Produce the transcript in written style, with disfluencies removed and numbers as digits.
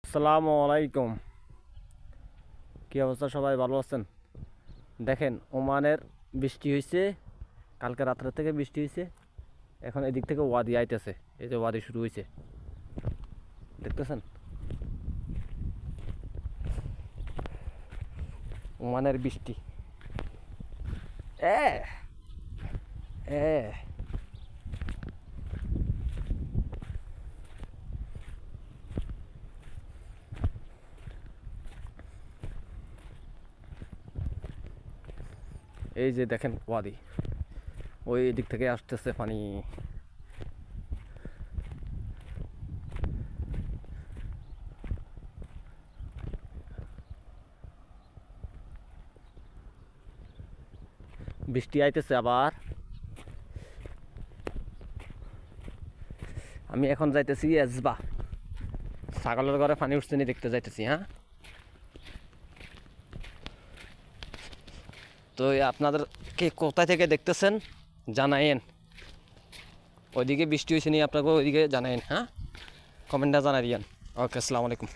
আসসালামু আলাইকুম। কী অবস্থা, সবাই ভালো আছেন? দেখেন, ওমানের বৃষ্টি হয়েছে, কালকে রাত্রে থেকে বৃষ্টি হয়েছে। এখন এদিক থেকে ওয়াদি আইতেছে, এই যে ওয়াদি শুরু হয়েছে, দেখতেছেন? ওমানের বৃষ্টি এ এ এই যে দেখেন ওয়াদি, ওই দিক থেকে আসতেছে পানি। বৃষ্টি আইতেছে আবার। আমি এখন যাইতেছি এজবা, ছাগলের ঘরে পানি উঠছে নি দেখতে যাইতেছি। হ্যাঁ, তো আপনাদের কে কোথায় থেকে দেখতেছেন জানাইন। ওইদিকে বৃষ্টি হয়েছে নি আপনাকে, ওইদিকে জানাইন। হ্যাঁ, কমেন্টটা জানাই দিয়েন। ওকে, আসসালামু আলাইকুম।